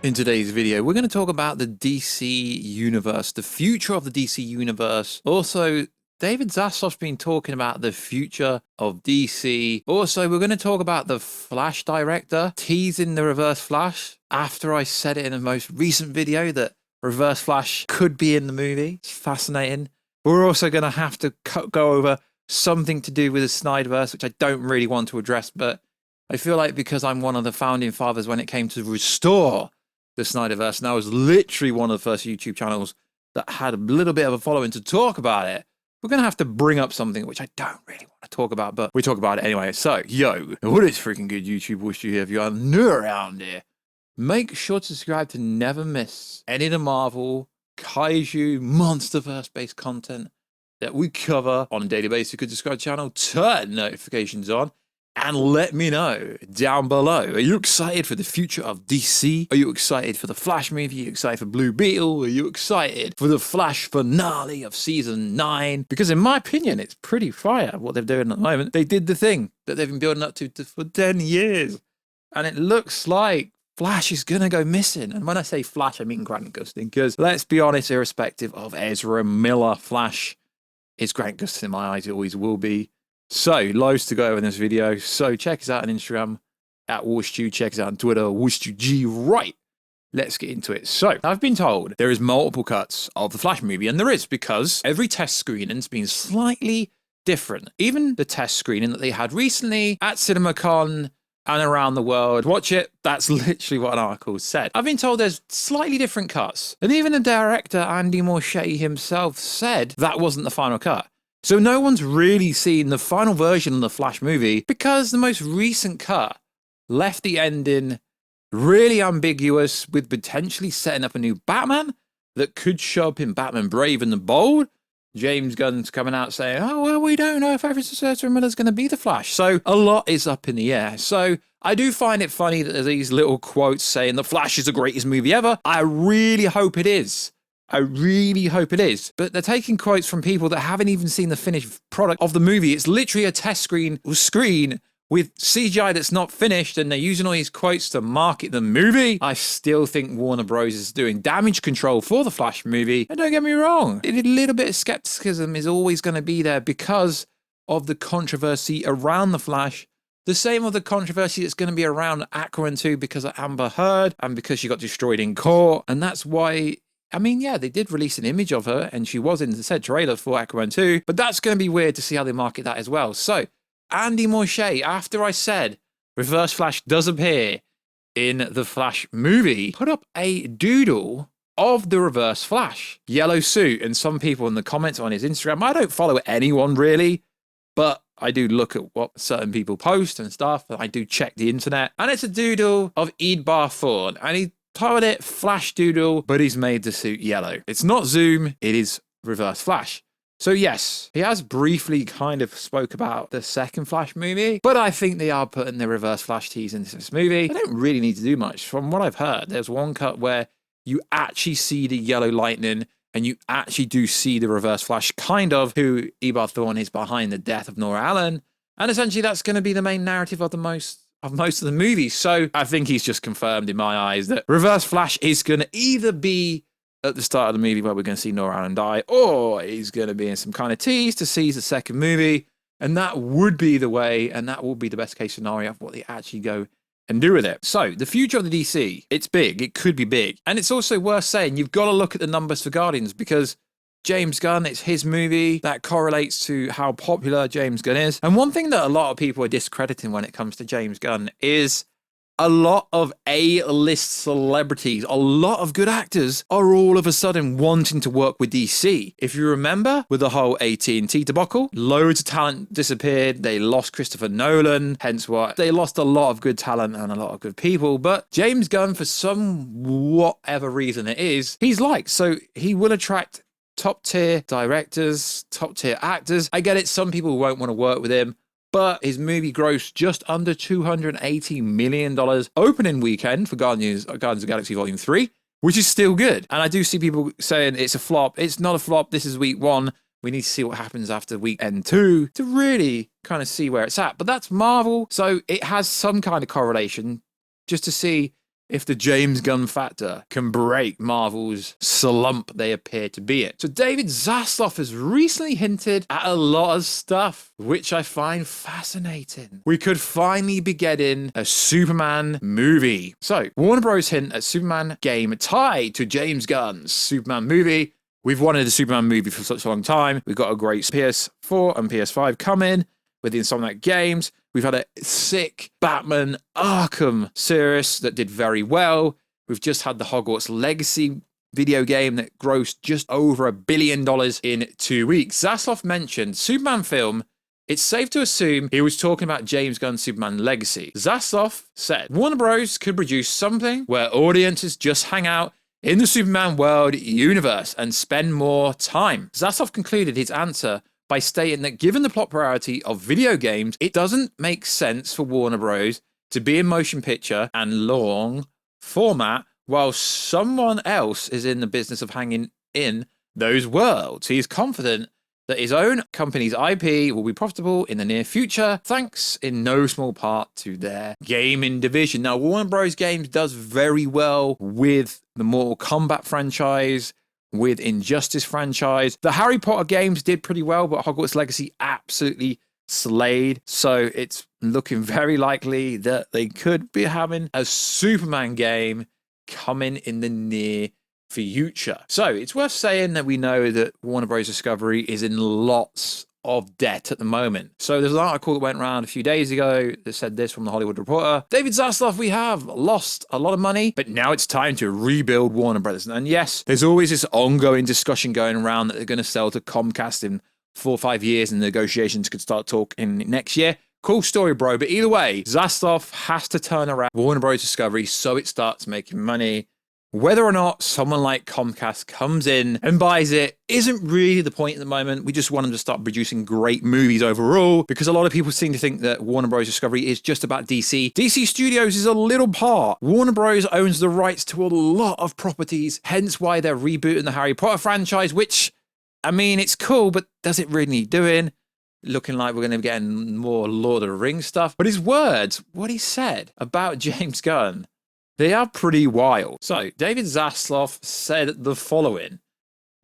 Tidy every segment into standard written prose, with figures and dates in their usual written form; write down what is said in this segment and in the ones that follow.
In today's video, we're going to talk about the DC universe, the future of the DC universe. Also, David Zaslav's been talking about the future of DC. Also, we're going to talk about the Flash director teasing the Reverse Flash after I said it in a most recent video that Reverse Flash could be in the movie. It's fascinating. We're also going to have to go over something to do with the SnyderVerse, which I don't really want to address, but I feel like because I'm one of the founding fathers when it came to restore the SnyderVerse, and I was literally one of the first YouTube channels that had a little bit of a following to talk about it, we're going to have to bring up something which I don't really want to talk about, but we talk about it anyway. So, yo, what is freaking good, YouTube? Wish you here if you are new around here. Make sure to subscribe to never miss any of the Marvel, Kaiju, Monsterverse-based content that we cover on a daily basis. You could subscribe to the channel, turn notifications on, and let me know down below. Are you excited for the future of DC? Are you excited for the Flash movie? Are you excited for Blue Beetle? Are you excited for the Flash finale of season 9? Because in my opinion, it's pretty fire what they're doing at the moment. They did the thing that they've been building up to for 10 years. And it looks like Flash is going to go missing. And when I say Flash, I mean Grant Gustin. Because let's be honest, irrespective of Ezra Miller, Flash is Grant Gustin in my eyes. It always will be. So, loads to go over in this video. So, check us out on Instagram at WarStew. Check us out on Twitter, WarStewG. Right, let's get into it. So, I've been told there is multiple cuts of the Flash movie, and there is because every test screening's been slightly different. Even the test screening that they had recently at CinemaCon and around the world. Watch it. That's literally what an article said. I've been told there's slightly different cuts. And even the director, Andy Muschietti himself, said that wasn't the final cut. So no one's really seen the final version of the Flash movie because the most recent cut left the ending really ambiguous, with potentially setting up a new Batman that could show up in Batman Brave and the Bold. James Gunn's coming out saying, oh, well, we don't know if Ezra Miller's going to be the Flash. So a lot is up in the air. So I do find it funny that there's these little quotes saying the Flash is the greatest movie ever. I really hope it is. I really hope it is. But they're taking quotes from people that haven't even seen the finished product of the movie. It's literally a test screen with CGI that's not finished, and they're using all these quotes to market the movie. I still think Warner Bros. Is doing damage control for the Flash movie. And don't get me wrong, a little bit of skepticism is always going to be there because of the controversy around the Flash. The same with the controversy that's going to be around Aquaman 2 because of Amber Heard and because she got destroyed in court. And that's why, I mean, yeah, they did release an image of her and she was in the said trailer for Aquaman 2, but that's going to be weird to see how they market that as well. So, Andy Muschietti, after I said Reverse Flash does appear in the Flash movie, put up a doodle of the Reverse Flash. Yellow suit, and some people in the comments on his Instagram, I don't follow anyone really, but I do look at what certain people post and stuff, and I do check the internet. And it's a doodle of Eadbar Thorne, and he titled it Flash Doodle, but he's made the suit yellow. It's not Zoom, it is Reverse Flash. So yes, he has briefly kind of spoke about the second Flash movie, but I think they are putting the Reverse Flash tease into this movie. They don't really need to do much. From what I've heard, there's one cut where you actually see the yellow lightning and you actually do see the Reverse Flash, kind of who Eadbar Thorne is behind the death of Nora Allen. And essentially that's going to be the main narrative of most of the movie. So I think he's just confirmed in my eyes that Reverse Flash is going to either be at the start of the movie where we're going to see Nora Allen die, or he's going to be in some kind of tease to seize the second movie. And that would be the way, and that will be the best case scenario of what they actually go and do with it. So the future of the DC, it's big. It could be big. And it's also worth saying, you've got to look at the numbers for Guardians, because James Gunn, it's his movie. That correlates to how popular James Gunn is. And one thing that a lot of people are discrediting when it comes to James Gunn is a lot of A-list celebrities, a lot of good actors are all of a sudden wanting to work with DC. If you remember with the whole AT&T debacle, loads of talent disappeared. They lost Christopher Nolan, hence why they lost a lot of good talent and a lot of good people. But James Gunn, for some whatever reason it is, he's liked. So he will attract top tier directors, top tier actors. I get it. Some people won't want to work with him, but his movie grossed just under $280 million opening weekend for Guardians of the Galaxy Volume 3, which is still good. And I do see people saying it's a flop. It's not a flop. This is week 1. We need to see what happens after week end 2 to really kind of see where it's at. But that's Marvel, so it has some kind of correlation just to see if the James Gunn factor can break Marvel's slump they appear to be in. So David Zaslav has recently hinted at a lot of stuff, which I find fascinating. We could finally be getting a Superman movie. So Warner Bros. Hint at Superman game tied to James Gunn's Superman movie. We've wanted a Superman movie for such a long time. We've got a great PS4 and PS5 coming with the Insomniac games. We've had a sick Batman Arkham series that did very well. We've just had the Hogwarts Legacy video game that grossed just over $1 billion in 2 weeks. Zaslav mentioned Superman film. It's safe to assume he was talking about James Gunn's Superman Legacy. Zaslav said Warner Bros. Could produce something where audiences just hang out in the Superman world universe and spend more time. Zaslav concluded his answer by stating that given the plot priority of video games, it doesn't make sense for Warner Bros. To be in motion picture and long format while someone else is in the business of hanging in those worlds. He is confident that his own company's IP will be profitable in the near future, thanks in no small part to their gaming division. Now, Warner Bros. Games does very well with the Mortal Kombat franchise, with Injustice franchise. The Harry Potter games did pretty well, but Hogwarts Legacy absolutely slayed. So it's looking very likely that they could be having a Superman game coming in the near future. So it's worth saying that we know that Warner Bros. Discovery is in lots of debt at the moment. So there's an article that went around a few days ago that said this from the Hollywood Reporter. David Zaslav, we have lost a lot of money, but now it's time to rebuild Warner Brothers. And yes, there's always this ongoing discussion going around that they're going to sell to Comcast in 4 or 5 years and negotiations could start talking next year. Cool story, bro. But either way, Zaslav has to turn around Warner Bros. Discovery so it starts making money. Whether or not someone like Comcast comes in and buys it isn't really the point at the moment. We just want them to start producing great movies overall, because a lot of people seem to think that Warner Bros. Discovery is just about DC. DC Studios is a little part. Warner Bros. Owns the rights to a lot of properties, hence why they're rebooting the Harry Potter franchise, which, I mean, it's cool, but does it really need doing? Looking like we're going to be getting more Lord of the Rings stuff. But his words, what he said about James Gunn, they are pretty wild. So, David Zaslav said the following.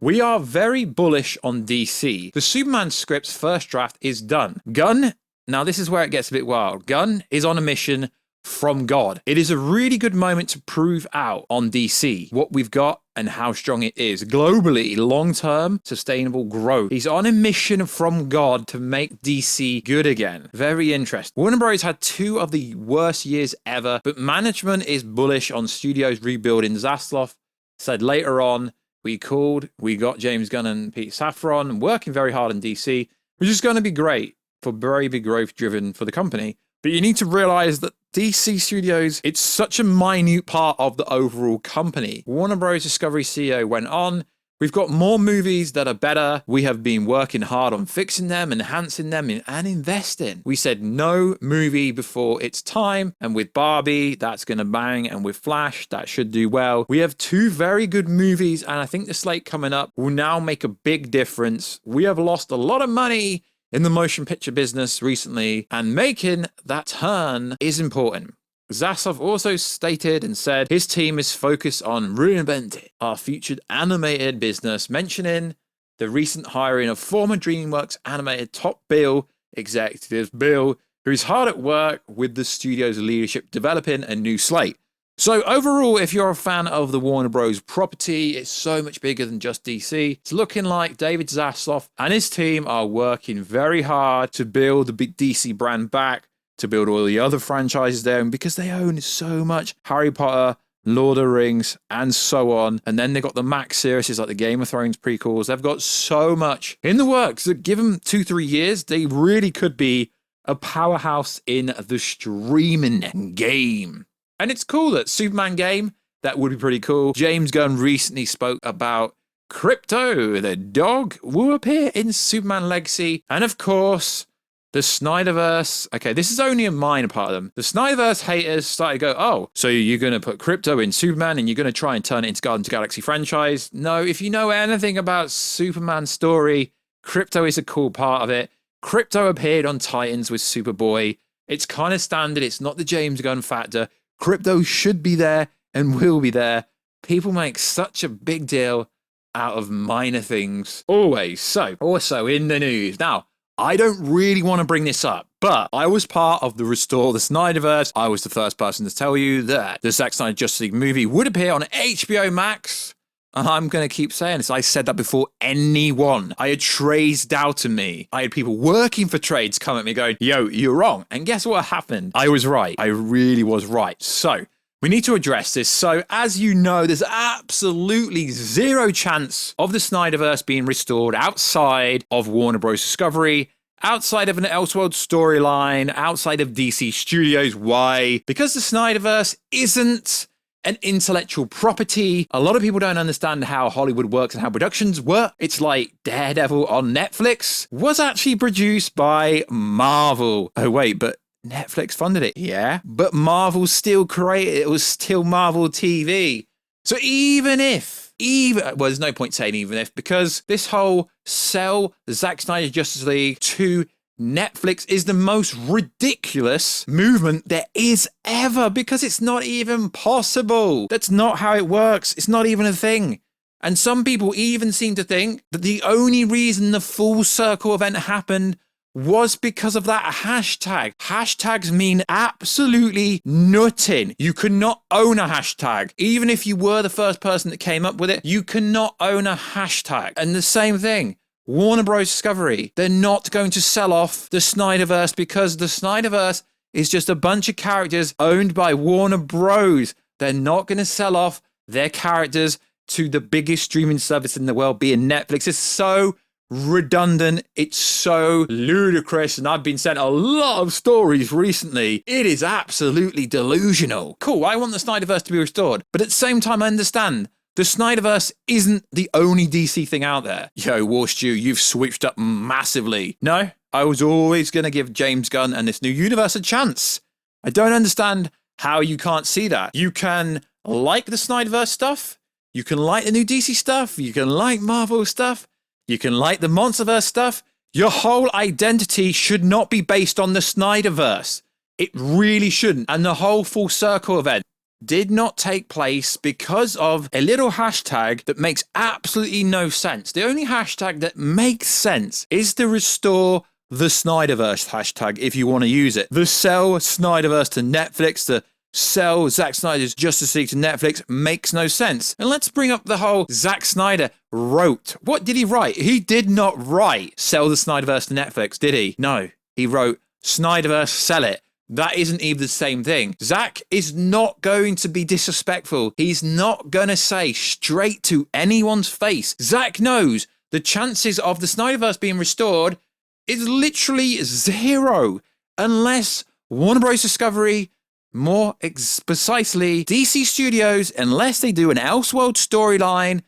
We are very bullish on DC. The Superman script's first draft is done. Gunn, now this is where it gets a bit wild. Gunn is on a mission from God. It is a really good moment to prove out on DC what we've got and how strong it is. Globally, long-term, sustainable growth. He's on a mission from God to make DC good again. Very interesting. Warner Bros. Had 2 of the worst years ever, but management is bullish on studios rebuilding. Zaslav said later on, we got James Gunn and Pete Safran working very hard in DC, which is going to be great for very big growth driven for the company. But you need to realize that DC Studios, it's such a minute part of the overall company. Warner Bros. Discovery CEO went on, we've got more movies that are better. We have been working hard on fixing them, enhancing them, and investing. We said no movie before its time. And with Barbie, that's going to bang. And with Flash, that should do well. We have 2 very good movies. And I think the slate coming up will now make a big difference. We have lost a lot of money in the motion picture business recently, and making that turn is important. Zaslav also stated and said his team is focused on reinventing our future animated business, mentioning the recent hiring of former DreamWorks animated top bill executive Bill, who is hard at work with the studio's leadership developing a new slate. So overall, if you're a fan of the Warner Bros. Property, it's so much bigger than just DC. It's looking like David Zaslav and his team are working very hard to build the big DC brand back, to build all the other franchises there, and because they own so much Harry Potter, Lord of the Rings, and so on. And then they've got the Max series, like the Game of Thrones prequels. They've got so much in the works that give them 2-3 years, they really could be a powerhouse in the streaming game. And it's cool that Superman game, that would be pretty cool. James Gunn recently spoke about Crypto, the dog, will appear in Superman Legacy. And of course, the SnyderVerse. Okay, this is only a minor part of them. The SnyderVerse haters started to go, oh, so you're going to put Crypto in Superman and you're going to try and turn it into Guardians of the Galaxy franchise? No, if you know anything about Superman's story, Crypto is a cool part of it. Crypto appeared on Titans with Superboy. It's kind of standard. It's not the James Gunn factor. Crypto should be there and will be there. People make such a big deal out of minor things, always. So, also in the news. Now, I don't really want to bring this up, but I was part of the Restore the SnyderVerse. I was the first person to tell you that the Zack Snyder Justice League movie would appear on HBO Max. And I'm going to keep saying this. I said that before anyone. I had trades doubting me. I had people working for trades come at me going, yo, you're wrong. And guess what happened? I was right. I really was right. So we need to address this. So as you know, there's absolutely zero chance of the SnyderVerse being restored outside of Warner Bros. Discovery, outside of an Elseworld storyline, outside of DC Studios. Why? Because the SnyderVerse isn't an intellectual property. A lot of people don't understand how Hollywood works and how productions work. It's like Daredevil on Netflix was actually produced by Marvel. Oh wait, but Netflix funded it. Yeah, but Marvel still created it. It was still Marvel TV. So even well, there's no point saying even if, because this whole sell Zack Snyder's Justice League to Netflix is the most ridiculous movement there is ever, because it's not even possible. That's not how it works. It's not even a thing. And some people even seem to think that the only reason the full circle event happened was because of that hashtag. Hashtags mean absolutely nothing. You cannot own a hashtag. Even if you were the first person that came up with it, you cannot own a hashtag. And the same thing, Warner Bros. Discovery, they're not going to sell off the SnyderVerse because the SnyderVerse is just a bunch of characters owned by Warner Bros. They're not going to sell off their characters to the biggest streaming service in the world, being Netflix. It's so redundant. It's so ludicrous. And I've been sent a lot of stories recently. It is absolutely delusional. Cool, I want the SnyderVerse to be restored. But at the same time, I understand the SnyderVerse isn't the only DC thing out there. Yo, War Stew, you've switched up massively. No, I was always going to give James Gunn and this new universe a chance. I don't understand how you can't see that. You can like the SnyderVerse stuff. You can like the new DC stuff. You can like Marvel stuff. You can like the Monsterverse stuff. Your whole identity should not be based on the SnyderVerse. It really shouldn't. And the whole full circle event did not take place because of a little hashtag that makes absolutely no sense. The only hashtag that makes sense is the Restore the SnyderVerse hashtag, if you want to use it. The sell SnyderVerse to Netflix, the sell Zack Snyder's Justice League to Netflix makes no sense. And let's bring up the whole Zack Snyder wrote. What did he write? He did not write sell the SnyderVerse to Netflix, did he? No, he wrote SnyderVerse sell it. That isn't even the same thing. Zack is not going to be disrespectful. He's not going to say straight to anyone's face. Zack knows the chances of the SnyderVerse being restored is literally zero unless Warner Bros. Discovery, more precisely DC Studios, unless they do an Elseworld storyline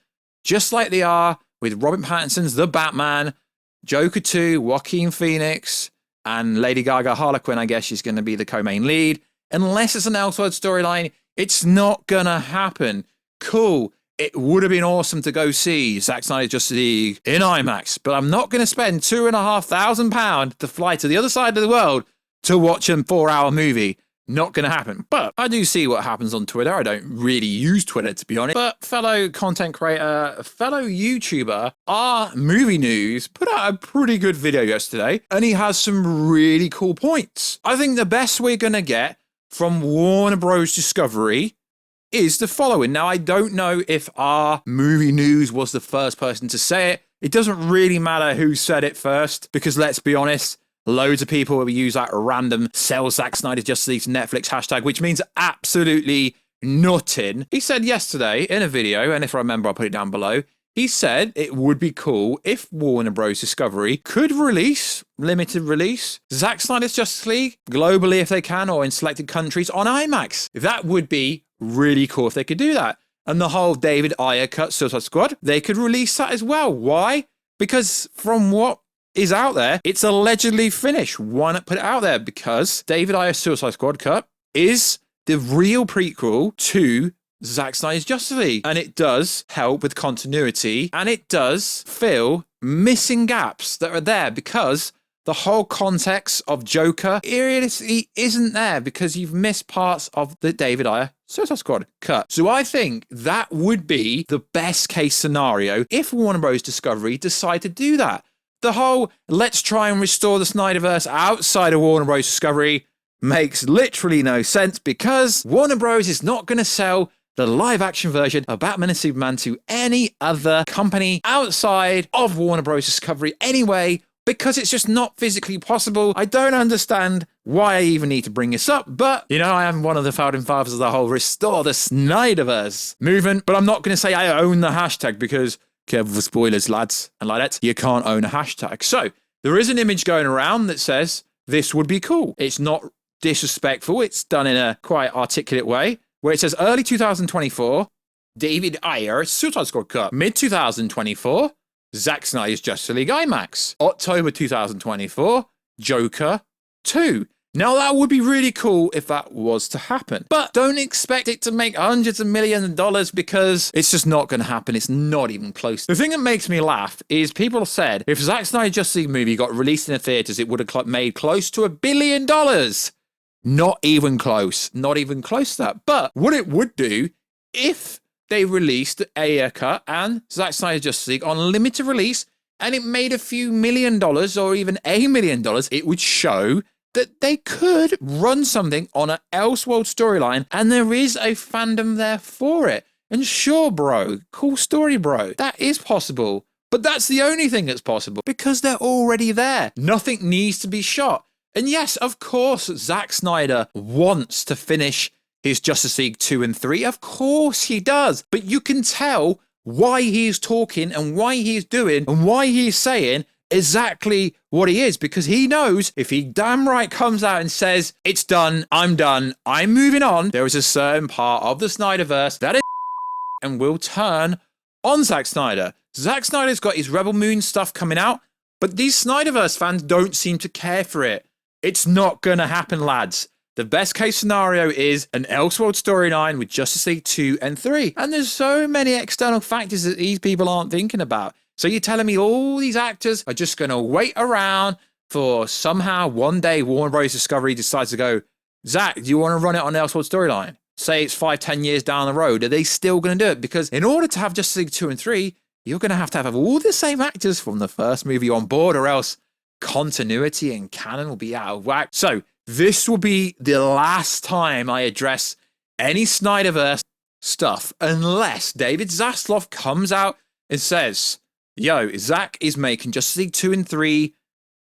just like they are with Robert Pattinson's The Batman, Joker 2, Joaquin Phoenix, and Lady Gaga Harlequin, I guess she's going to be the co-main lead. Unless it's an Elseworld storyline, it's not going to happen. Cool. It would have been awesome to go see Zack Snyder's Justice League in IMAX, but I'm not going to spend £2,500 to fly to the other side of the world to watch a 4-hour movie. Not going to happen. But I do see what happens on Twitter. I don't really use Twitter, to be honest. But fellow content creator, fellow YouTuber, our Movie News put out a pretty good video yesterday, and he has some really cool points. I think the best we're going to get from Warner Bros. Discovery is the following. Now, I don't know if our Movie News was the first person to say it. It doesn't really matter who said it first, because let's be honest, loads of people will use that random sell Zack Snyder's Justice League to Netflix hashtag, which means absolutely nothing. He said yesterday in a video, and if I remember, I'll put it down below, he said it would be cool if Warner Bros. Discovery could release, limited release, Zack Snyder's Justice League globally if they can, or in selected countries on IMAX. That would be really cool if they could do that. And the whole David Ayer cut Suicide Squad, they could release that as well. Why? Because from what is out there, it's allegedly finished. Why not put it out there? Because David Ayer's Suicide Squad cut is the real prequel to Zack Snyder's Justice League. And it does help with continuity, and it does fill missing gaps that are there because the whole context of Joker realistically isn't there because you've missed parts of the David Ayer Suicide Squad cut. So I think that would be the best case scenario if Warner Bros. Discovery decide to do that. The whole let's try and restore the Snyderverse outside of Warner Bros. Discovery makes literally no sense because Warner Bros. Is not going to sell the live action version of Batman and Superman to any other company outside of Warner Bros. Discovery anyway, because it's just not physically possible. I don't understand why I even need to bring this up, but, you know, I am one of the founding fathers of the whole restore the Snyderverse movement, but I'm not going to say I own the hashtag because, careful for spoilers, lads and ladettes, you can't own a hashtag. So, there is an image going around that says, this would be cool. It's not disrespectful. It's done in a quite articulate way, where it says early 2024, David Ayer, Suicide Squad cut. Mid 2024, Zack Snyder's Justice League IMAX. October 2024, Joker 2. Now that would be really cool if that was to happen. But don't expect it to make hundreds of millions of dollars because it's just not going to happen. It's not even close. The thing that makes me laugh is people said if Zack Snyder's Justice League movie got released in the theaters, it would have made close to $1 billion. Not even close. Not even close to that. But what it would do if they released the Ayer cut and Zack Snyder's Justice League on limited release and it made a few $1 million or even $1 million, it would show that they could run something on an Elseworld storyline and there is a fandom there for it. And sure, bro, cool story, bro. That is possible. But that's the only thing that's possible because they're already there. Nothing needs to be shot. And yes, of course, Zack Snyder wants to finish his Justice League 2 and 3. Of course he does. But you can tell why he's talking and why he's doing and why he's saying exactly what he is, because he knows if he damn right comes out and says, it's done, I'm moving on, there is a certain part of the Snyderverse that is and will turn on Zack Snyder. Zack Snyder's got his Rebel Moon stuff coming out, but these Snyderverse fans don't seem to care for it. It's not gonna happen, lads. The best case scenario is an Elseworld storyline with Justice League 2 and 3. And there's so many external factors that these people aren't thinking about. So you're telling me all these actors are just going to wait around for somehow one day Warner Bros. Discovery decides to go, Zach, do you want to run it on Elseworld storyline? Say it's 5-10 years down the road. Are they still going to do it? Because in order to have Justice League 2 and 3, you're going to have all the same actors from the first movie on board, or else continuity and canon will be out of whack. So this will be the last time I address any Snyderverse stuff unless David Zaslav comes out and says, yo, Zack is making Justice League 2 and 3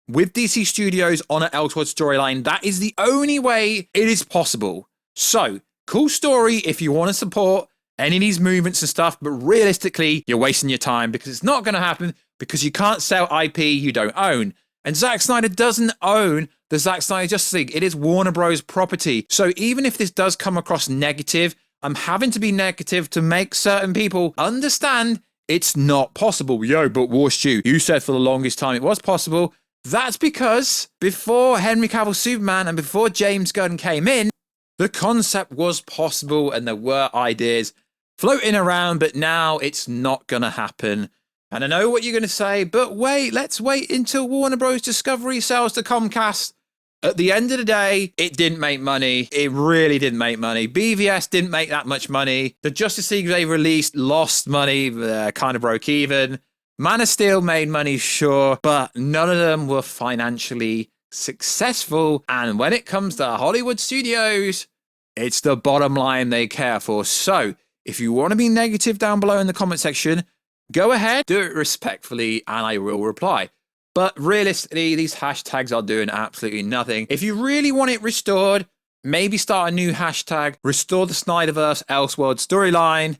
with DC Studios on an Elseworld storyline. That is the only way it is possible. So, cool story if you want to support any of these movements and stuff, but realistically, you're wasting your time because it's not going to happen because you can't sell IP you don't own. And Zack Snyder doesn't own the Zack Snyder Justice League. It is Warner Bros. Property. So even if this does come across negative, I'm having to be negative to make certain people understand it's not possible. Yo, but War Stew, you said for the longest time it was possible. That's because before Henry Cavill Superman and before James Gunn came in, the concept was possible and there were ideas floating around, but now it's not going to happen. And I know what you're going to say, but wait, let's wait until Warner Bros. Discovery sells to Comcast. At the end of the day, it didn't make money. It really didn't make money. BVS didn't make that much money. The Justice League they released lost money, kind of broke even. Man of Steel made money, sure, but none of them were financially successful. And when it comes to Hollywood studios, it's the bottom line they care for. So if you want to be negative down below in the comment section, go ahead, do it respectfully, and I will reply. But realistically, these hashtags are doing absolutely nothing. If you really want it restored, maybe start a new hashtag, restore the Snyderverse Elseworld storyline,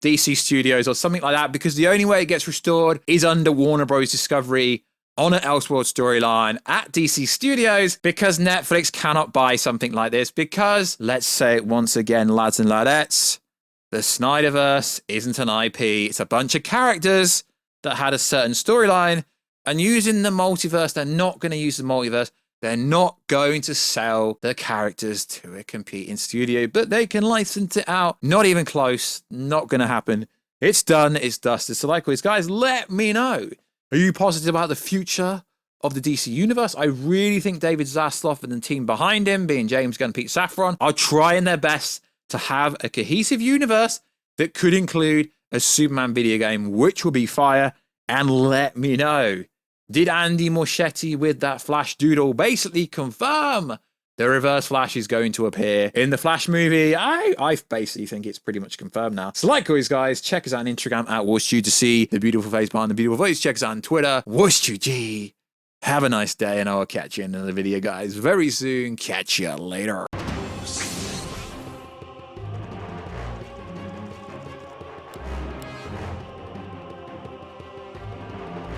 DC Studios, or something like that, because the only way it gets restored is under Warner Bros. Discovery on an Elseworld storyline at DC Studios, because Netflix cannot buy something like this, because, let's say it once again, lads and ladettes, the Snyderverse isn't an IP. It's a bunch of characters that had a certain storyline. And using the multiverse, they're not going to use the multiverse. They're not going to sell the characters to a competing studio, but they can license it out. Not even close. Not going to happen. It's done. It's dusted. So like always, guys, let me know. Are you positive about the future of the DC universe? I really think David Zaslav and the team behind him, being James Gunn, Pete Safran, are trying their best to have a cohesive universe that could include a Superman video game, which will be fire. And let me know, did Andy Muschietti with that Flash doodle basically confirm the Reverse Flash is going to appear in the Flash movie? I basically think it's pretty much confirmed now. So like always, guys, check us out on Instagram at WhatchU to see the beautiful face behind the beautiful voice. Check us out on Twitter, WhatchUG. Have a nice day, and I'll catch you in another video, guys, very soon. Catch you later.